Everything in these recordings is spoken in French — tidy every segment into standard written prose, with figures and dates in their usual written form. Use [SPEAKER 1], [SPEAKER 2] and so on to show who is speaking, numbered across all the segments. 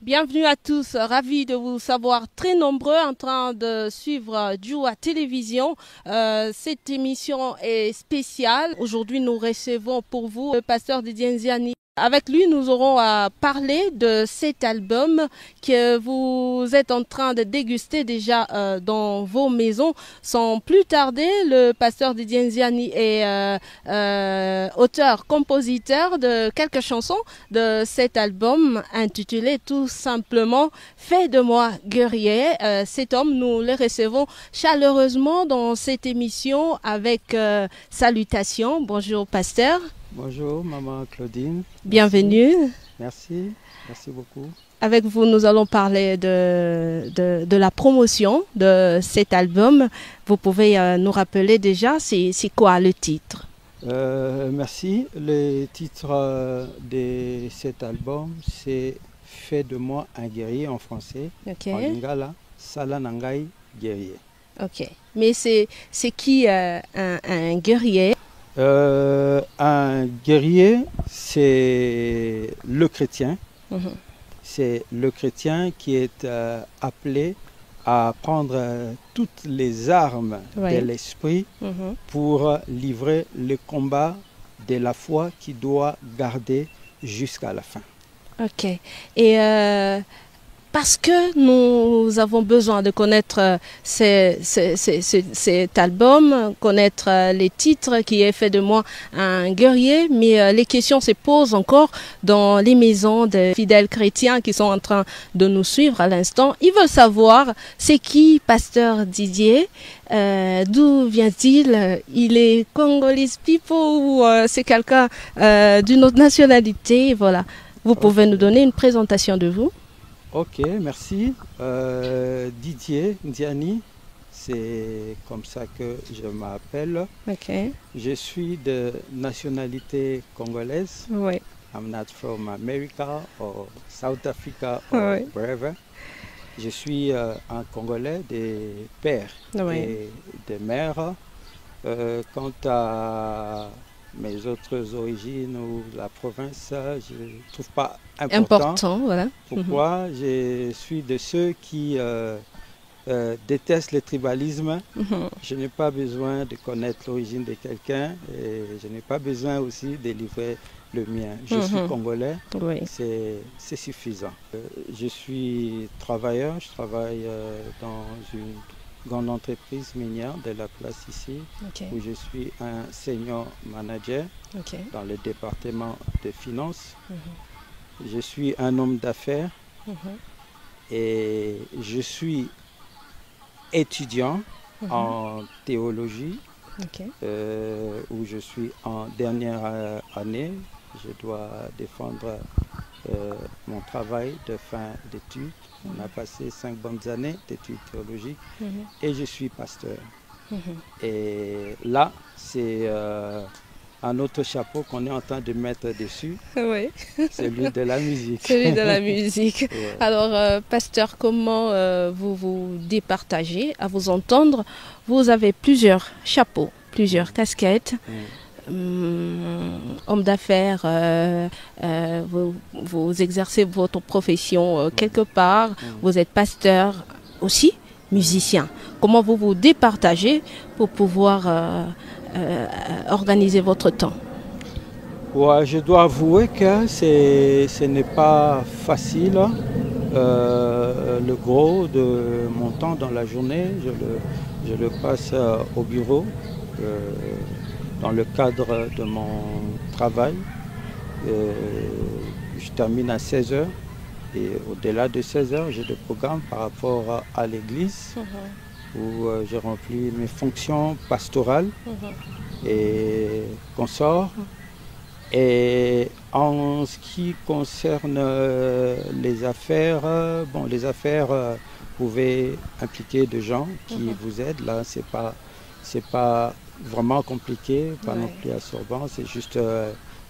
[SPEAKER 1] Bienvenue à tous, ravi de vous savoir très nombreux en train de suivre Djoua Télévision. Cette émission est spéciale. Aujourd'hui, nous recevons pour vous le pasteur Didier Nziani. Avec lui, nous aurons à parler de cet album que vous êtes en train de déguster déjà dans vos maisons. Sans plus tarder, le pasteur Didier Nziani est auteur-compositeur de quelques chansons de cet album intitulé tout simplement « Fais de moi guerrier ». Cet homme, nous le recevons chaleureusement dans cette émission avec salutations. Bonjour pasteur.
[SPEAKER 2] Bonjour, maman Claudine.
[SPEAKER 1] Bienvenue.
[SPEAKER 2] Merci, merci beaucoup.
[SPEAKER 1] Avec vous, nous allons parler de la promotion de cet album. Vous pouvez nous rappeler déjà, c'est quoi le titre?
[SPEAKER 2] Merci. Le titre de cet album, c'est « Fais de moi un guerrier » en français.
[SPEAKER 1] Ok.
[SPEAKER 2] En lingala, « Sala nangai guerrier ».
[SPEAKER 1] Ok. Mais c'est qui un guerrier?
[SPEAKER 2] Un guerrier, c'est le chrétien. C'est le chrétien qui est appelé à prendre toutes les armes de l'esprit pour livrer le combat de la foi qu'il doit garder jusqu'à la fin.
[SPEAKER 1] Ok. Et parce que nous avons besoin de connaître cet album, connaître les titres qui est fait de moi un guerrier, mais les questions se posent encore dans les maisons des fidèles chrétiens qui sont en train de nous suivre à l'instant. Ils veulent savoir c'est qui pasteur Didier, d'où vient-il, il est Congolese people ou c'est quelqu'un d'une autre nationalité, voilà. Vous pouvez nous donner une présentation de vous?
[SPEAKER 2] Ok, merci. Didier Nziani, c'est comme ça que je m'appelle.
[SPEAKER 1] Ok.
[SPEAKER 2] Je suis de nationalité congolaise.
[SPEAKER 1] Oui.
[SPEAKER 2] I'm not from America or South Africa or wherever. Je suis un Congolais des pères et des mères. Quant à mes autres origines ou la province, je ne trouve pas important.
[SPEAKER 1] Voilà.
[SPEAKER 2] Pourquoi? Je suis de ceux qui détestent le tribalisme. Je n'ai pas besoin de connaître l'origine de quelqu'un et je n'ai pas besoin aussi de livrer le mien. Je suis congolais, c'est suffisant. Je suis travailleur, je travaille dans une grande entreprise minière de la place ici, où je suis un senior manager dans le département des finances. Je suis un homme d'affaires et je suis étudiant en théologie, où je suis en dernière année. Je dois défendre mon travail de fin d'études. On a passé 5 bonnes années d'études théologiques et je suis pasteur. Et là, c'est un autre chapeau qu'on est en train de mettre dessus, celui de la musique.
[SPEAKER 1] Celui de la musique. Alors, pasteur, comment vous vous départagez? À vous entendre, vous avez plusieurs chapeaux, plusieurs casquettes. Homme d'affaires, vous exercez votre profession quelque part, vous êtes pasteur aussi, musicien. Comment vous vous départagez pour pouvoir organiser votre temps?
[SPEAKER 2] Je dois avouer que ce n'est pas facile. Le gros de mon temps dans la journée, je le passe au bureau. Dans le cadre de mon travail, je termine à 16 h et au-delà de 16 h, j'ai des programmes par rapport à l'église où je remplis mes fonctions pastorales et consorts. Et en ce qui concerne les affaires, les affaires pouvaient impliquer des gens qui vous aident. Là, c'est pas vraiment compliqué, pas non plus absorbant, c'est juste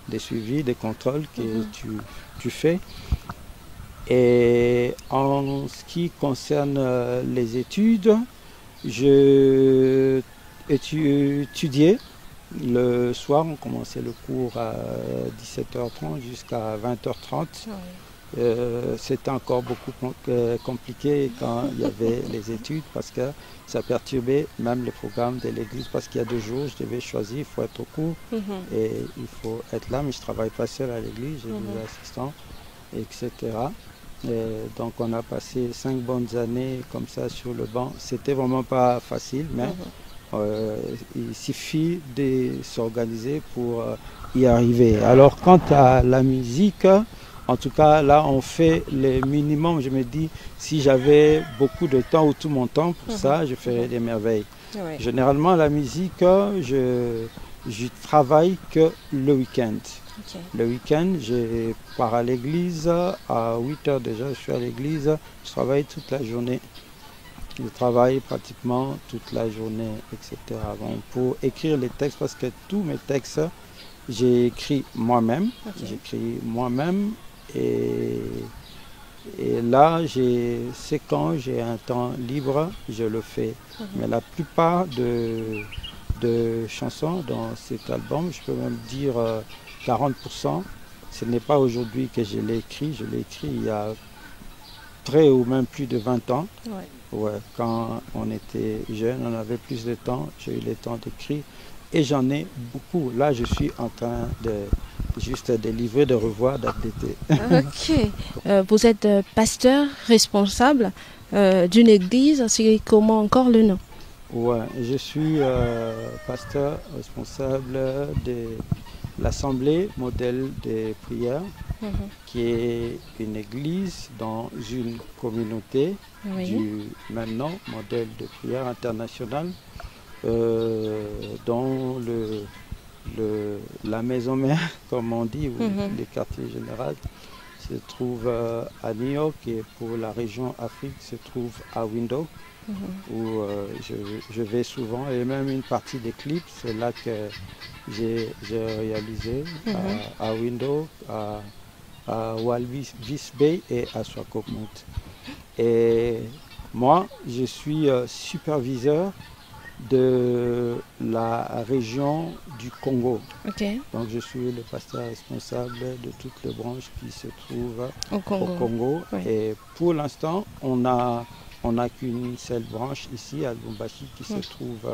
[SPEAKER 2] des suivis, des contrôles que tu fais. Et en ce qui concerne les études, je étudiais. Le soir, on commençait le cours à 17 h 30 jusqu'à 20 h 30. C'était encore beaucoup compliqué quand il y avait les études parce que ça perturbait même les programmes de l'église parce qu'il y a 2 jours, je devais choisir, il faut être au cours et il faut être là, mais je ne travaille pas seul à l'église, j'ai des assistants, etc. Et donc on a passé 5 bonnes années comme ça sur le banc. C'était vraiment pas facile, mais il suffit de s'organiser pour y arriver. Alors quant à la musique, en tout cas là on fait le minimum. Je me dis si j'avais beaucoup de temps ou tout mon temps pour ça, je ferais des merveilles.
[SPEAKER 1] Oui.
[SPEAKER 2] Généralement la musique, je travaille que le week-end.
[SPEAKER 1] Okay.
[SPEAKER 2] Le week-end, je pars à l'église, à 8 heures déjà, je suis à l'église, je travaille toute la journée. Je travaille pratiquement toute la journée, etc. Bon, pour écrire les textes, parce que tous mes textes, j'ai écrit moi-même. Okay. J'écris moi-même et là, c'est quand j'ai un temps libre, je le fais. Mais la plupart de chansons dans cet album, je peux même dire 40%, ce n'est pas aujourd'hui que je l'ai écrit il y a très ou même plus de 20 ans. Ouais. Ouais, quand on était jeune, on avait plus de temps, j'ai eu le temps d'écrire et j'en ai beaucoup. Là, je suis en train juste de livrer, de revoir, d'updater.
[SPEAKER 1] Ok. Vous êtes pasteur responsable d'une église, c'est comment encore le nom?
[SPEAKER 2] Ouais, je suis pasteur responsable de l'Assemblée modèle des prières, qui est une église dans une communauté du même nom, modèle de prière international, dont la maison mère, comme on dit, ou les quartiers généraux, se trouve à New York et pour la région Afrique se trouve à Windhoek. Où je vais souvent et même une partie des clips, c'est là que j'ai réalisé à Windhoek, à Walvis Bay et à Swakopmund. Et moi, je suis superviseur de la région du Congo. Okay. Donc je suis le pasteur responsable de toutes les branches qui se trouvent au Congo. Oui. Et pour l'instant, on n'a qu'une seule branche ici à Lubumbashi qui se trouve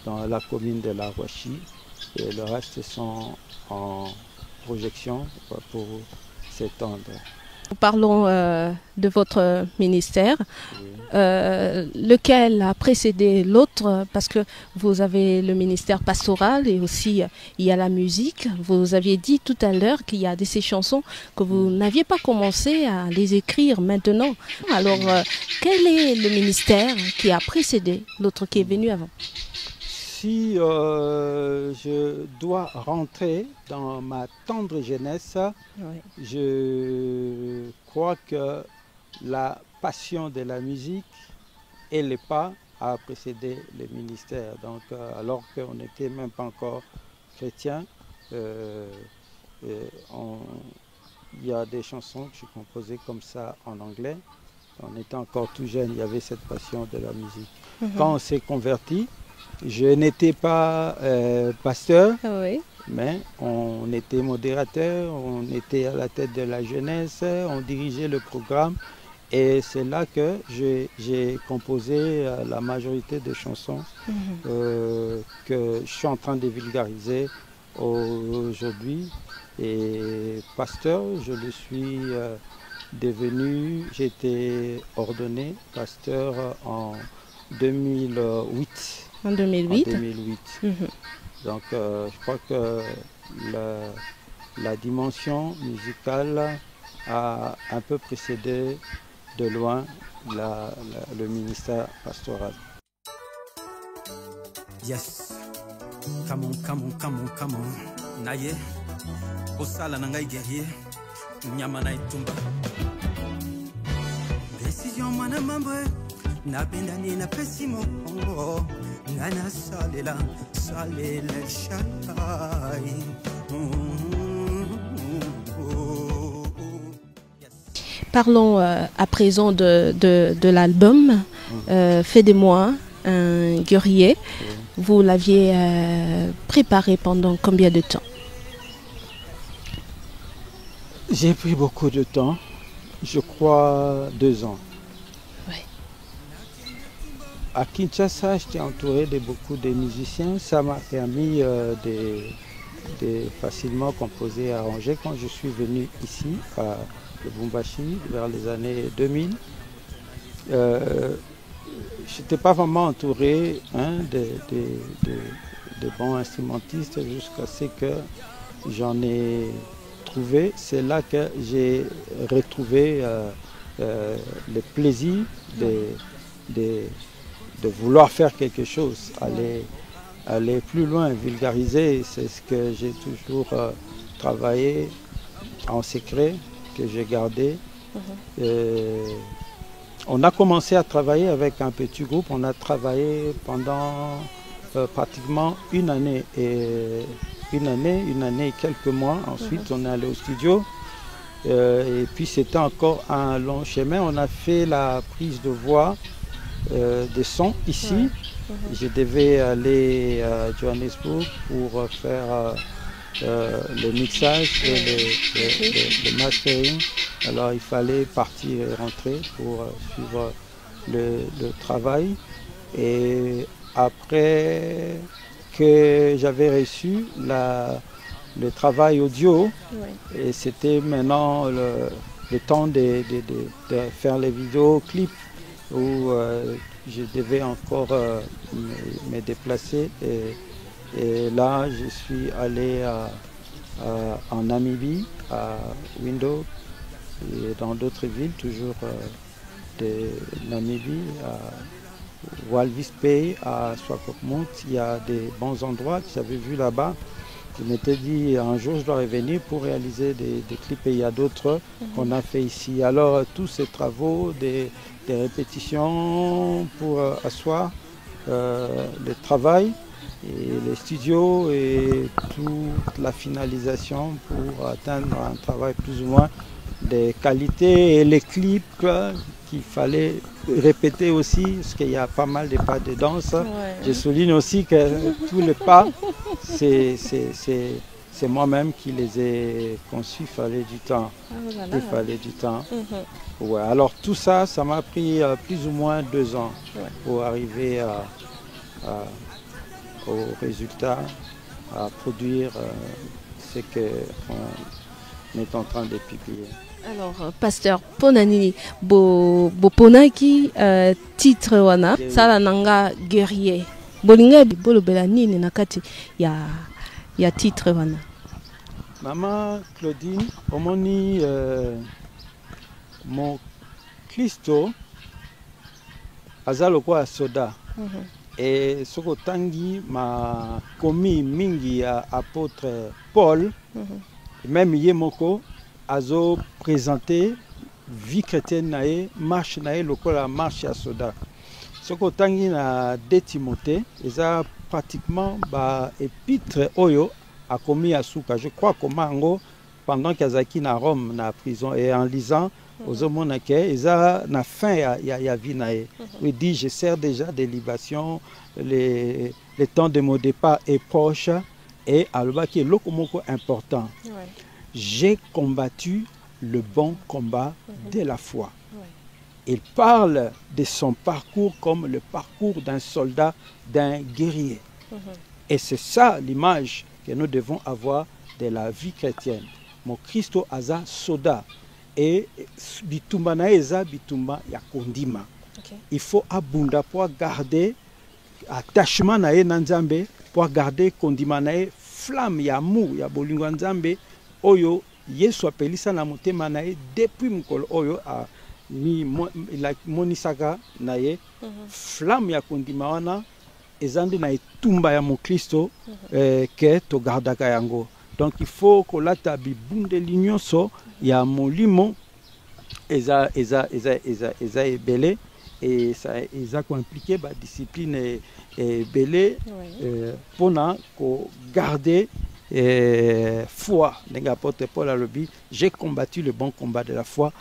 [SPEAKER 2] dans la commune de la Rouachi et le reste sont en projection pour s'étendre.
[SPEAKER 1] Parlons de votre ministère. Oui. Lequel a précédé l'autre? Parce que vous avez le ministère pastoral et aussi il y a la musique. Vous aviez dit tout à l'heure qu'il y a de ces chansons que vous n'aviez pas commencé à les écrire maintenant. Alors, quel est le ministère qui a précédé l'autre qui est venu avant?
[SPEAKER 2] Si je dois rentrer dans ma tendre jeunesse, je crois que la passion de la musique et les pas a précédé le ministère. Donc, alors qu'on n'était même pas encore chrétien, il y a des chansons que je composais comme ça en anglais. On était encore tout jeune, il y avait cette passion de la musique. Quand on s'est converti, je n'étais pas pasteur, mais on était modérateur, on était à la tête de la jeunesse, on dirigeait le programme. Et c'est là que j'ai composé la majorité des chansons que je suis en train de vulgariser aujourd'hui. Et pasteur, je le suis devenu, j'ai été ordonné pasteur en 2008.
[SPEAKER 1] En 2008.
[SPEAKER 2] En 2008. Donc je crois que la dimension musicale a un peu précédé de loin le ministère pastoral.
[SPEAKER 3] Yes. Come on, come on, come on, come on. Naye. Osala nangai guerrier. Nyama na itumba. Décision mana mambo. Na bendani na pesimo. Nana salela shalai.
[SPEAKER 1] Parlons à présent de l'album Fais de moi un guerrier. Vous l'aviez préparé pendant combien de temps?
[SPEAKER 2] J'ai pris beaucoup de temps Je crois 2 ans.
[SPEAKER 1] Oui.
[SPEAKER 2] À Kinshasa, j'étais entouré de beaucoup de musiciens. Ça m'a permis de facilement composer et arranger. Quand je suis venu ici, à Lubumbashi, vers les années 2000, je n'étais pas vraiment entouré de bons instrumentistes jusqu'à ce que j'en ai trouvé. C'est là que j'ai retrouvé le plaisir de vouloir faire quelque chose, aller plus loin, vulgariser. C'est ce que j'ai toujours travaillé en secret, que j'ai gardé. On a commencé à travailler avec un petit groupe. On a travaillé pendant pratiquement une année et quelques mois. Ensuite, on est allé au studio. Et puis, c'était encore un long chemin. On a fait la prise de voix, de son ici. Je devais aller à Johannesburg pour faire le mixage et le mastering. Alors il fallait partir et rentrer pour suivre le travail. Et après que j'avais reçu le travail audio, et c'était maintenant le temps de faire les vidéoclips où je devais encore me déplacer. Et là, je suis allé en Namibie, à Windhoek, et dans d'autres villes, toujours de Namibie, à Walvis Bay, à Swakopmund. Il y a des bons endroits que j'avais vus là-bas. Je m'étais dit, un jour, je dois revenir pour réaliser des clips. Et il y a d'autres qu'on a fait ici. Alors, tous ces travaux, des répétitions pour asseoir le travail, et les studios et toute la finalisation pour atteindre un travail plus ou moins de qualité, et les clips qu'il fallait répéter aussi, parce qu'il y a pas mal de pas de danse. Je souligne aussi que tous les pas, c'est moi-même qui les ai conçus. Il fallait du temps. Il fallait du temps. Ouais, alors tout ça, ça m'a pris plus ou moins 2 ans pour arriver au résultat, à produire ce qu'on est en train de publier.
[SPEAKER 1] Alors, pasteur Ponanini, Ponaki, titre wana, sala nanga guerrier. Bolinga bolo belanini nakati ya titre wana.
[SPEAKER 2] Maman Claudine, omoni mon Christo azalo kwa soda. Et soko tangi ma komi mingi ya apôtre Paul, même Yemoko, azo présenté vie chrétienne nae, marche nae lokola marche ya soda. Soko tangi na 2 Timothée, eza pratiquement ba épître oyo a commis à Souka. Je crois que Mango, pendant qu'Azaki na Rome, na prison, et en lisant, aux hommes eza na fin ya vie nae. Il dit, je sers déjà des libations, le temps de mon départ est proche, et alba qui est lokomoko important. J'ai combattu le bon combat de la foi. Il parle de son parcours comme le parcours d'un soldat, d'un guerrier. Et c'est ça l'image que nous devons avoir de la vie chrétienne. Mon Christo aza soda. Et bitumba na eza bitumba ya kondima. Il faut abunda pour garder attachement na na nzambe, pour garder kondima na flamme ya amour ya bolingo nzambe oyo Yesu apelisa na motema na depuis mukolo oyo a ni monisaka na ye flamme ya kondima wana ezandi na etumba ya mo Kristo ke to gardaka yango. Donc il faut que la bibunde l'union so ya molimo eza belé, et ça eza ko impliqué ba discipline belé pona ko garder foi. L'apôtre Paul a le dit, j'ai combattu le bon combat de la foi,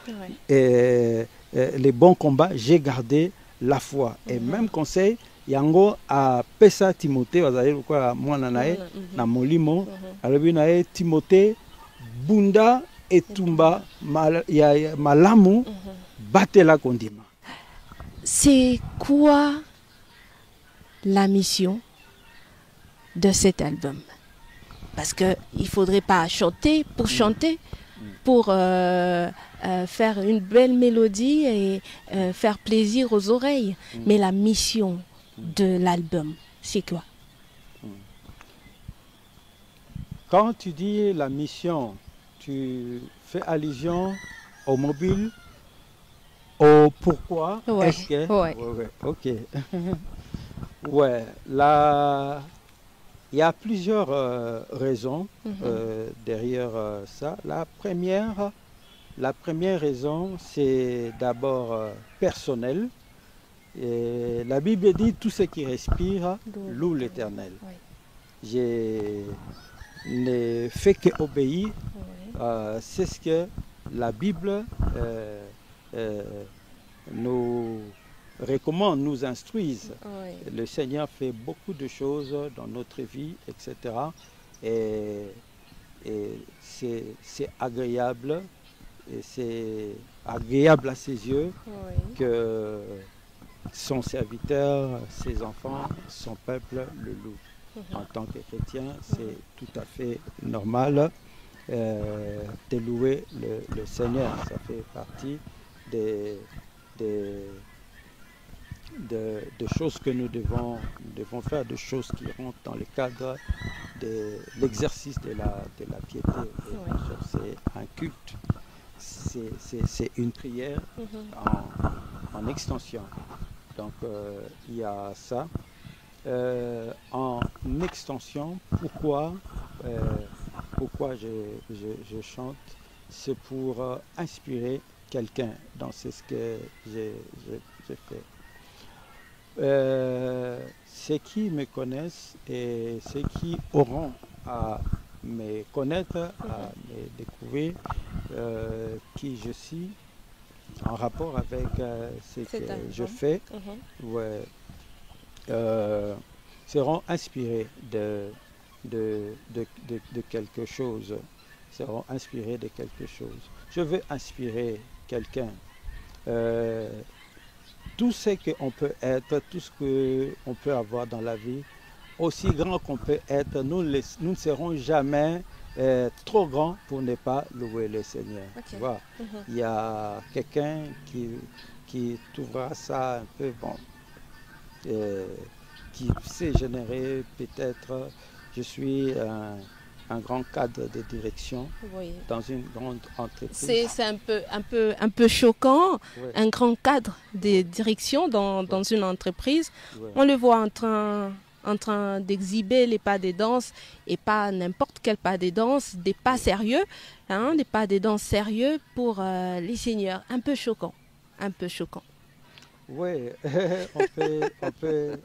[SPEAKER 2] le bon combat, j'ai gardé la foi. Et même conseil yango a pesa Timothée wazali kwa mwana nae na molimo alobi nae Timothée bunda etumba ya malamu batela kondima.
[SPEAKER 1] C'est quoi la mission de cet album? Parce qu'il ne faudrait pas chanter pour chanter, pour faire une belle mélodie et faire plaisir aux oreilles. Mais la mission de l'album, c'est quoi?
[SPEAKER 2] Quand tu dis la mission, tu fais allusion au mobile, au pourquoi,
[SPEAKER 1] Ouais,
[SPEAKER 2] est-ce que...
[SPEAKER 1] ouais.
[SPEAKER 2] Ouais, ok. Ouais, là, il y a plusieurs raisons derrière ça. La première raison, c'est d'abord personnel. Et la Bible dit tout ce qui respire loue l'Éternel.
[SPEAKER 1] Ouais.
[SPEAKER 2] Je n'ai fait qu'obéir. C'est ce que la Bible nous recommande, nous instruise.
[SPEAKER 1] Ouais.
[SPEAKER 2] Le Seigneur fait beaucoup de choses dans notre vie, etc. Et c'est agréable, et c'est agréable à ses yeux que son serviteur, ses enfants, son peuple le loue. En tant que chrétien, c'est tout à fait normal de louer le Seigneur. Ça fait partie des choses que nous devons faire, des choses qui rentrent dans le cadre de l'exercice de la piété. C'est un culte, c'est une prière en extension. Donc il y a ça. En extension, pourquoi je chante? C'est pour inspirer quelqu'un dans ce que j'ai fait. Ceux qui me connaissent et ceux qui auront à me connaître, à me découvrir qui je suis en rapport avec ce que je fais, seront inspirés de quelque chose. Seront inspirés de quelque chose. Je veux inspirer quelqu'un. Tout ce qu'on peut être, tout ce qu'on peut avoir dans la vie, aussi grand qu'on peut être, nous ne serons jamais trop grands pour ne pas louer le Seigneur. Tu vois? Il y a quelqu'un qui trouvera ça un peu bon, qui sait générer peut-être, je suis un grand cadre de direction dans une grande entreprise.
[SPEAKER 1] C'est un peu choquant, un grand cadre de direction dans une entreprise. On le voit en train d'exhiber les pas de danse, et pas n'importe quel pas de danse, des pas sérieux, des pas de danse sérieux pour les seigneurs. Un peu choquant, un peu choquant.
[SPEAKER 2] Oui, on peut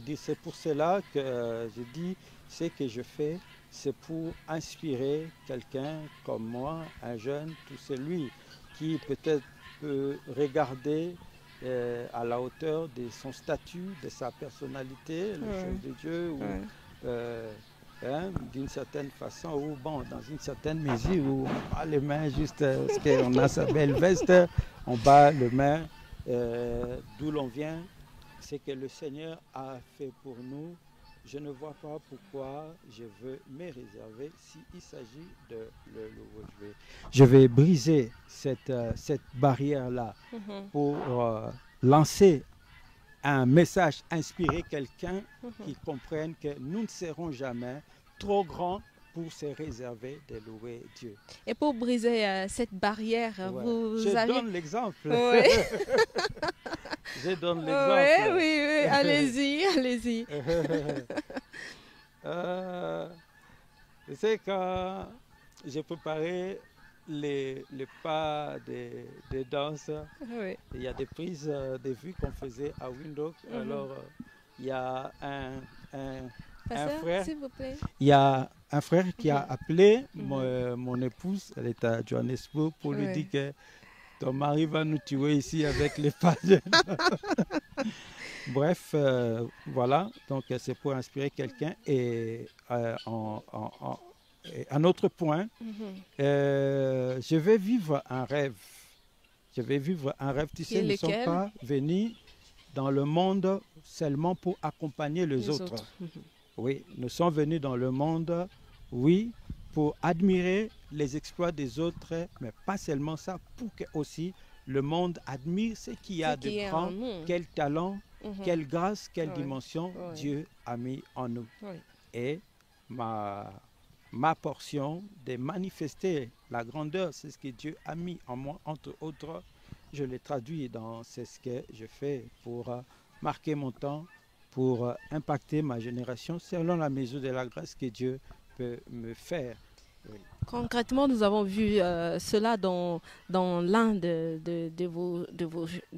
[SPEAKER 2] dire, c'est pour cela que je dis ce que je fais, c'est pour inspirer quelqu'un comme moi, un jeune, tout celui qui peut-être peut regarder à la hauteur de son statut, de sa personnalité, les choses de Dieu, ou d'une certaine façon, ou bon, dans une certaine mesure, où on bat les mains juste parce qu'on a sa belle veste, on bat les mains. D'où l'on vient, c'est que le Seigneur a fait pour nous. Je ne vois pas pourquoi je veux me réserver s'il s'agit de le louer. Je vais briser cette barrière-là pour lancer un message, inspirer quelqu'un qui comprenne que nous ne serons jamais trop grands pour se réserver de louer Dieu.
[SPEAKER 1] Et pour briser cette barrière,
[SPEAKER 2] donne l'exemple. Je donne l'exemple.
[SPEAKER 1] Oui, allez-y.
[SPEAKER 2] C'est quand j'ai préparé les pas de danse. Il y a des prises de vue qu'on faisait à Windhoek. Alors, il y a un frère.
[SPEAKER 1] S'il vous plaît.
[SPEAKER 2] Il y a un frère qui a appelé mon épouse, elle est à Johannesburg, pour lui dire que ton mari va nous tuer ici avec les pas de... Bref, voilà, donc c'est pour inspirer quelqu'un et un autre point, je vais vivre un rêve. Je vais vivre un rêve. Tu sais, nous ne sommes pas venus dans le monde seulement pour accompagner les autres. Oui, nous sommes venus dans le monde, oui, pour admirer les exploits des autres, mais pas seulement ça, pour que aussi le monde admire ce qu'il y a de grand, quel talent, quelle grâce, quelle dimension Dieu a mis en nous. Et ma portion de manifester la grandeur, c'est ce que Dieu a mis en moi, entre autres, je le traduis dans ce que je fais pour marquer mon temps, pour impacter ma génération selon la mesure de la grâce que Dieu peut me faire. Oui.
[SPEAKER 1] Concrètement, nous avons vu cela dans l'un de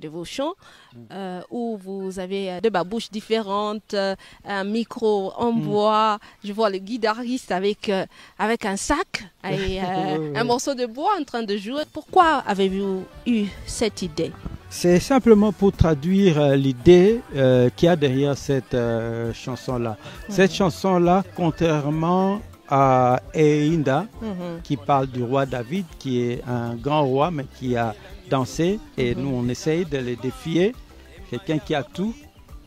[SPEAKER 1] vos chants, où vous avez deux babouches différentes, un micro en bois. Je vois le guitariste avec un sac et un morceau de bois en train de jouer. Pourquoi avez-vous eu cette idée?
[SPEAKER 2] C'est simplement pour traduire l'idée qu'il y a derrière cette chanson-là. Cette chanson-là, contrairement à Einda, qui parle du roi David, qui est un grand roi, mais qui a dansé. Et nous, on essaye de le défier. Quelqu'un qui a tout,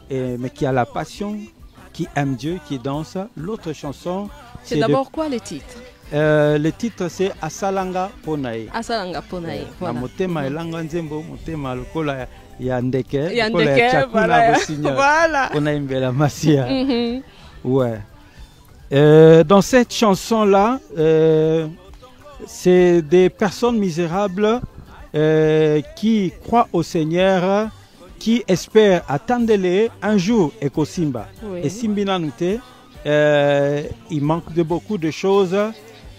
[SPEAKER 2] mais qui a la passion, qui aime Dieu, qui danse. L'autre chanson...
[SPEAKER 1] C'est d'abord quoi le titre?
[SPEAKER 2] Le titre, c'est Asalanga Ponae.
[SPEAKER 1] Asalanga Ponae, voilà.
[SPEAKER 2] Motema elanga nzembo, motema lokola ya ndeke,
[SPEAKER 1] voilà.
[SPEAKER 2] Ponae mbela masia. Ouais. Dans cette chanson-là, c'est des personnes misérables qui croient au Seigneur, qui espèrent attendre un jour Ekosimba. Et Simbina Nute, il manque de beaucoup de choses,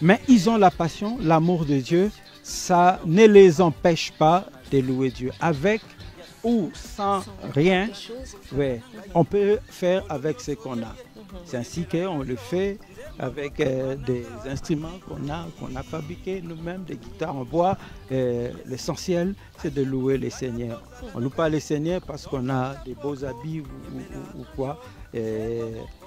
[SPEAKER 2] mais ils ont la passion, l'amour de Dieu. Ça ne les empêche pas de louer Dieu. Avec ou sans rien, on peut faire avec ce qu'on a. C'est ainsi qu'on le fait avec des instruments qu'on a fabriqués nous-mêmes, des guitares en bois. L'essentiel, c'est de louer les seigneurs. On ne loue pas les seigneurs parce qu'on a des beaux habits ou quoi.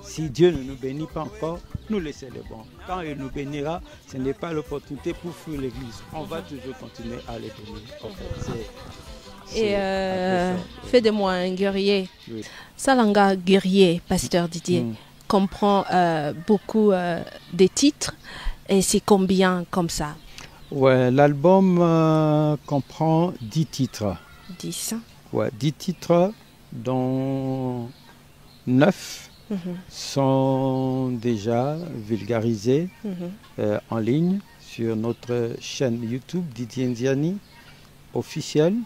[SPEAKER 2] Si Dieu ne nous bénit pas encore, nous laissons le bon. Quand il nous bénira, ce n'est pas l'opportunité pour fuir l'église. On va toujours continuer à les bénir. En fait,
[SPEAKER 1] et fais de moi un guerrier. Oui. Salanga guerrier, pasteur Didier, comprend beaucoup des titres. Et c'est combien comme ça?
[SPEAKER 2] Ouais, l'album comprend 10 titres.
[SPEAKER 1] 10?
[SPEAKER 2] Ouais, 10 titres, dont 9 sont déjà vulgarisés en ligne sur notre chaîne YouTube Didier Nziani officielle.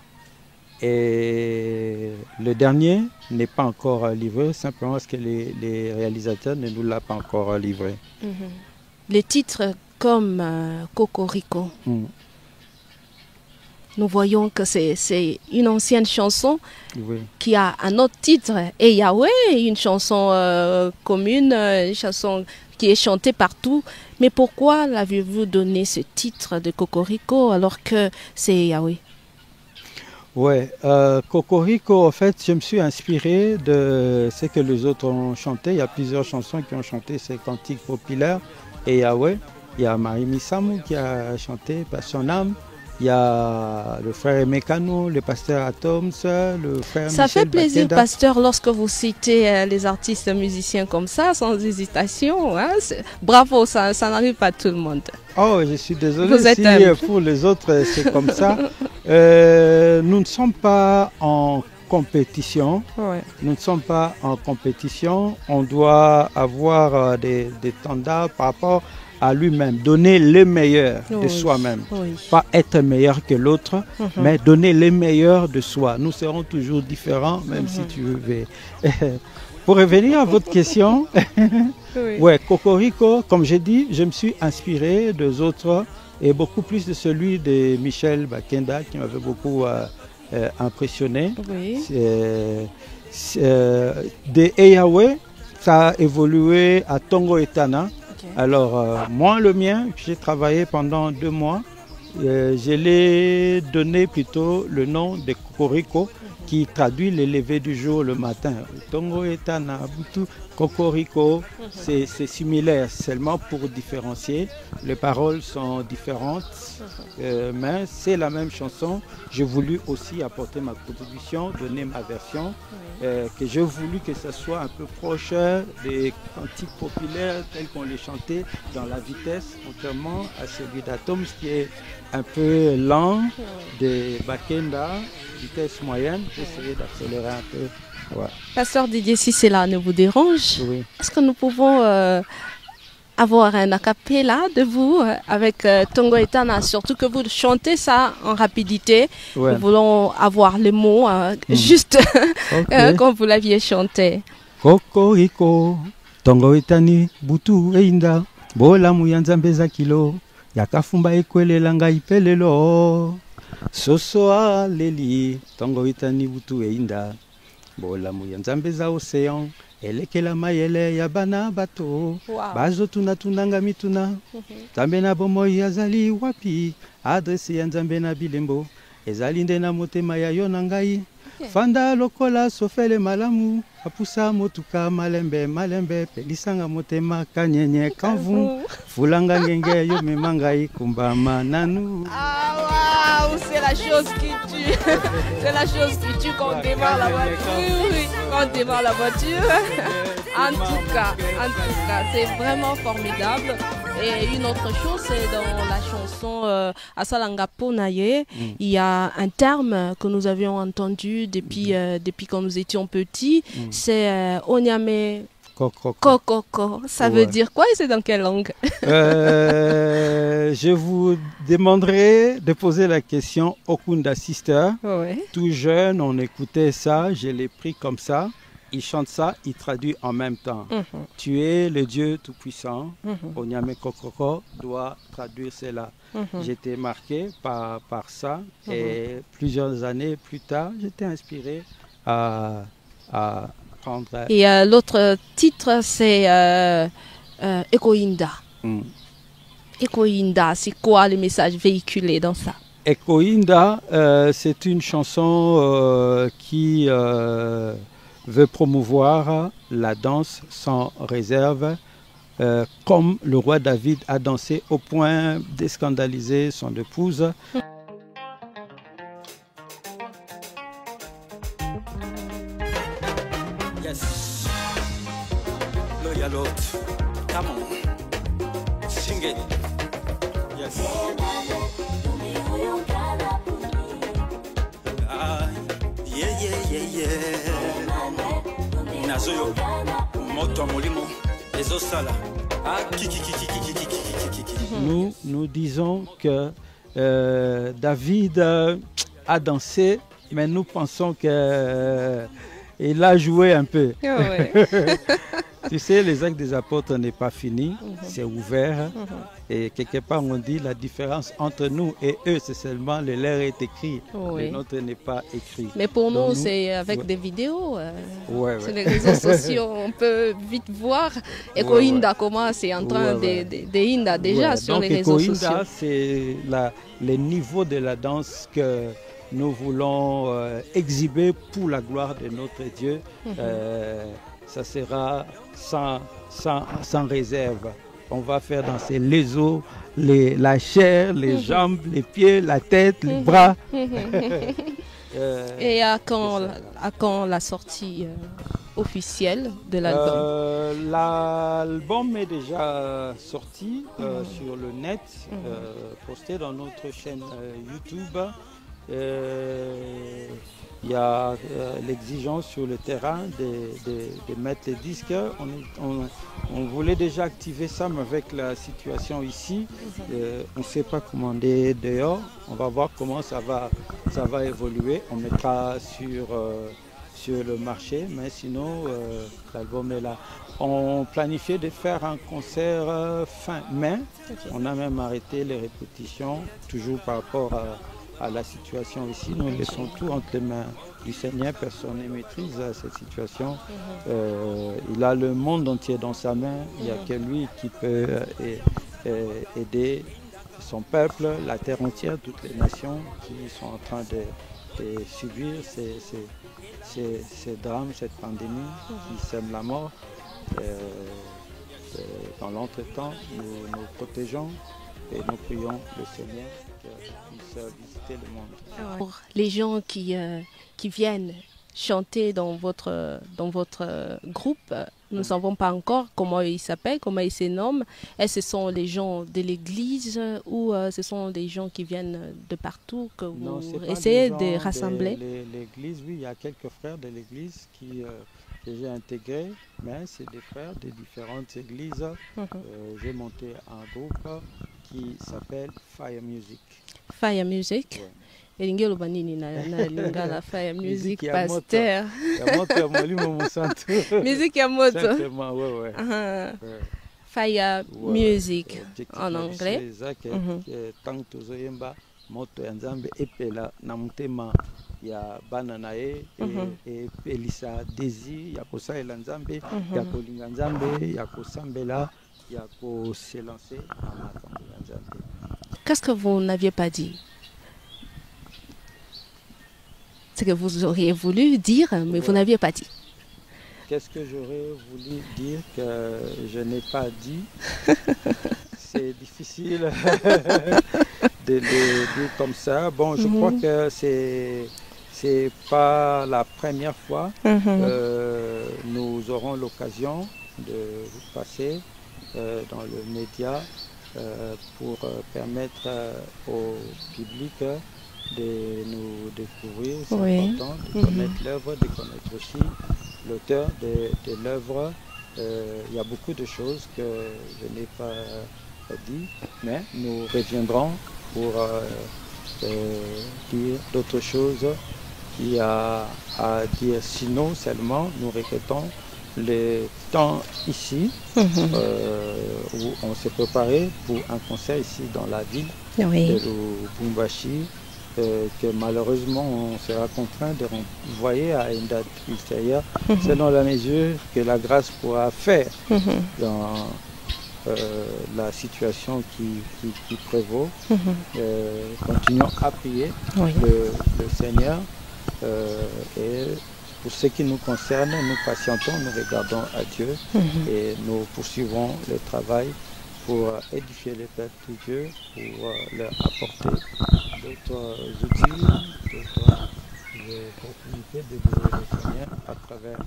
[SPEAKER 2] Et le dernier n'est pas encore livré, simplement parce que les réalisateurs ne nous l'ont pas encore livré.
[SPEAKER 1] Les titres comme Cocorico, nous voyons que c'est une ancienne chanson qui a un autre titre. Et Yahweh, une chanson commune, une chanson qui est chantée partout. Mais pourquoi l'avez-vous donné ce titre de Cocorico alors que c'est Yahweh?
[SPEAKER 2] Ouais, Cocorico, en fait, je me suis inspiré de ce que les autres ont chanté. Il y a plusieurs chansons qui ont chanté ces cantiques populaires et Yahweh. Il y a Marie Missamou qui a chanté par son âme. Il y a le frère Mekano, le pasteur Atoms, le frère
[SPEAKER 1] Ça
[SPEAKER 2] Michel
[SPEAKER 1] fait plaisir,
[SPEAKER 2] Bakeda.
[SPEAKER 1] pasteur, lorsque vous citez les artistes musiciens comme ça, sans hésitation. Hein? Bravo, ça n'arrive pas à tout le monde.
[SPEAKER 2] Oh, je suis désolé si pour les autres c'est comme ça. Nous ne sommes pas en compétition. Nous ne sommes pas en compétition. On doit avoir des standards par rapport à lui-même, donner le meilleur de soi-même. Pas être meilleur que l'autre, mais donner le meilleur de soi. Nous serons toujours différents, même si tu veux. Pour revenir à votre question, ouais, Cocorico, comme j'ai dit, je me suis inspiré des autres et beaucoup plus de celui de Michel Bakeda qui m'avait beaucoup impressionné. De Yahweh, ça a évolué à Tongo Etana. Alors, moi, le mien, j'ai travaillé pendant 2 mois. Je l'ai donné plutôt le nom de Cocorico, qui traduit le lever du jour le matin. Tongo etana butu Cocorico, c'est similaire, seulement pour différencier. Les paroles sont différentes, mais c'est la même chanson. J'ai voulu aussi apporter ma contribution, donner ma version, que j'ai voulu que ça soit un peu proche des cantiques populaires tels qu'on les chantait dans la vitesse, contrairement à celui d'Atoms qui est un peu lent, de Bakenda, vitesse moyenne. J'ai essayé d'accélérer un peu. Ouais.
[SPEAKER 1] Pasteur Didier, si cela ne vous dérange,
[SPEAKER 2] Oui.
[SPEAKER 1] est-ce que nous pouvons avoir un a cappella de vous avec Tongo Etana, surtout que vous chantez ça en rapidité.
[SPEAKER 2] Ouais.
[SPEAKER 1] Nous voulons avoir les mots juste comme vous l'aviez chanté.
[SPEAKER 2] Cocorico, Tongo Etani, Butu Einda, Bola Muyanzambe Zakilo, Yakafumba Ekwelela ngai pelelo, Sosoa Leli, Tongo Etani Butu Einda, Bola Muyanzambe za Océan, Elekela mayele ya bana bato, Bazo tuna tunanga mituna, Zambe na bomoi azali wapi, Adresi ya Nzambe na bilembo, Ezali nde na motema ya yo na ngai, Fanda lokola sofele malamu, Apusa motuka malembe malembe, Pelisanga motema kanyenye kanvu, Fulanga ngenge yo memangai kumbama nanu.
[SPEAKER 1] Ah waouh, c'est la chose qui tue. C'est la chose qui tue quand on démarre la voiture. Oui, quand on démarre la voiture. En tout cas, c'est vraiment formidable. Et une autre chose, c'est dans la chanson Asalanga Ponaye, il y a un terme que nous avions entendu depuis quand nous étions petits, c'est Onyame Kokoko. Ça veut dire quoi et c'est dans quelle langue?
[SPEAKER 2] Je vous demanderai de poser la question Okunda Sister.
[SPEAKER 1] Ouais.
[SPEAKER 2] Tout jeune, on écoutait ça, je l'ai pris comme ça. Il chante ça, il traduit en même temps. Tu es le Dieu Tout-Puissant. Onyame Kokoko doit traduire cela. J'étais marqué par ça et plusieurs années plus tard, j'étais inspiré à prendre...
[SPEAKER 1] Et l'autre titre, c'est Ekoinda. Ekoinda, c'est quoi le message véhiculé dans ça?
[SPEAKER 2] Ekoinda, c'est une chanson qui... veut promouvoir la danse sans réserve, comme le roi David a dansé au point d'escandaliser son épouse.
[SPEAKER 3] Yes. Loyal Lord. Come on. Sing it. Yes. Ah, yeah. Nazoyo, moto molimo, ezosala. Ah,
[SPEAKER 2] Nous disons que David a dansé, mais nous pensons qu'il a joué un peu. Tu sais, les actes des apôtres n'est pas fini, c'est ouvert. Et quelque part, on dit la différence entre nous et eux, c'est seulement le leur est écrit, le nôtre n'est pas écrit.
[SPEAKER 1] Mais pour nous, c'est avec des vidéos.
[SPEAKER 2] Sur
[SPEAKER 1] les réseaux sociaux, on peut vite voir Ekoinda, comment c'est en train de déjà sur les réseaux sociaux.
[SPEAKER 2] Donc Ekoinda, c'est le niveau de la danse que nous voulons exhiber pour la gloire de notre Dieu. Ça sera sans réserve. On va faire danser les os, la chair, les jambes, les pieds, la tête, les bras.
[SPEAKER 1] Et à quand la sortie officielle de l'album?
[SPEAKER 2] L'album est déjà sorti sur le net, posté dans notre chaîne YouTube. Il y a l'exigence sur le terrain de mettre les disques. On voulait déjà activer ça, mais avec la situation ici, on ne sait pas commander dehors. On va voir comment ça va évoluer. On mettra sur le marché, mais sinon, l'album est là. On planifiait de faire un concert fin mai. On a même arrêté les répétitions, toujours par rapport à la situation ici. Nous laissons tout entre les mains du Seigneur. Personne ne maîtrise cette situation. Il a le monde entier dans sa main. Il n'y a que lui qui peut aider son peuple, la terre entière, toutes les nations qui sont en train et subir ces drames, cette pandémie qui sème la mort. Dans l'entretemps, nous protégeons et nous prions le Seigneur qu'il puisse visiter le monde.
[SPEAKER 1] Pour les gens qui viennent chanter dans votre groupe, nous ne savons pas encore comment ils s'appellent, comment ils se nomment. Est-ce que ce sont les gens de l'église ou ce sont des gens qui viennent de partout que vous essayez de rassembler?
[SPEAKER 2] L'église, oui, il y a quelques frères de l'église que j'ai intégrés, mais c'est des frères de différentes églises. J'ai monté un groupe qui s'appelle Fire Music.
[SPEAKER 1] Fire Music? Ouais. Elingelo banini na lingala Fire Music pasteur.
[SPEAKER 2] Ya moto ya mwalimu musantu.
[SPEAKER 1] Musique ya moto.
[SPEAKER 2] Simplement, ouais.
[SPEAKER 1] Fire Music en anglais.
[SPEAKER 2] C'est ça que tant tuzoyemba moto ya Nzambe epela na mutema ya bana na ye et pelisa désir ya kosalela Nzambe, ya kolinga Nzambe, ya kosambela, ya ko se lancer na makambo ya Nzambe.
[SPEAKER 1] Qu'est-ce que vous n'aviez pas dit? Ce que vous auriez voulu dire, mais vous n'aviez pas dit.
[SPEAKER 2] Qu'est-ce que j'aurais voulu dire que je n'ai pas dit? C'est difficile de le dire comme ça. Bon, je crois que c'est pas la première fois. Nous aurons l'occasion de passer dans le média pour permettre au public de nous découvrir. C'est important de connaître l'œuvre, de connaître aussi l'auteur de l'œuvre. Il y a beaucoup de choses que je n'ai pas dit, mais nous reviendrons pour dire d'autres choses qu'il y a à dire. Sinon, seulement, nous regrettons le temps ici où on s'est préparé pour un concert ici dans la ville de Lubumbashi. Que malheureusement on sera contraint de renvoyer à une date ultérieure selon la mesure que la grâce pourra faire dans la situation qui prévaut. Continuons à prier le Seigneur et pour ce qui nous concerne, nous patientons, nous regardons à Dieu et nous poursuivrons le travail pour édifier les peuples de Dieu, pour leur apporter d'autres outils, d'autres opportunités de développer le Seigneur à travers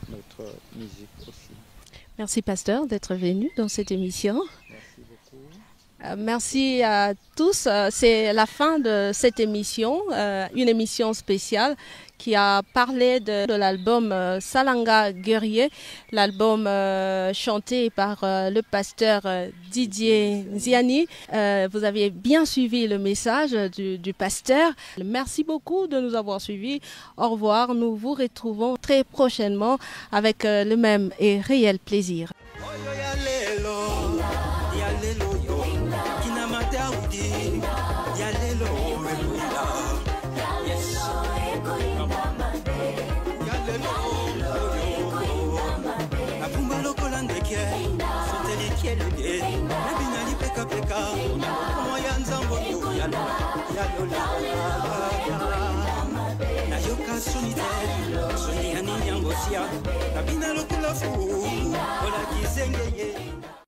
[SPEAKER 2] notre musique aussi.
[SPEAKER 1] Merci pasteur d'être venu dans cette émission.
[SPEAKER 2] Merci beaucoup.
[SPEAKER 1] Merci à tous. C'est la fin de cette émission, une émission spéciale qui a parlé de l'album Salanga Guerrier, l'album chanté par le pasteur Didier Nziani. Vous avez bien suivi le message du pasteur. Merci beaucoup de nous avoir suivis. Au revoir. Nous vous retrouvons très prochainement avec le même et réel plaisir.
[SPEAKER 3] Nayoka solitaire, Sonia Ninyangosia, Kabina Lokulafu, Ola Kizengeye.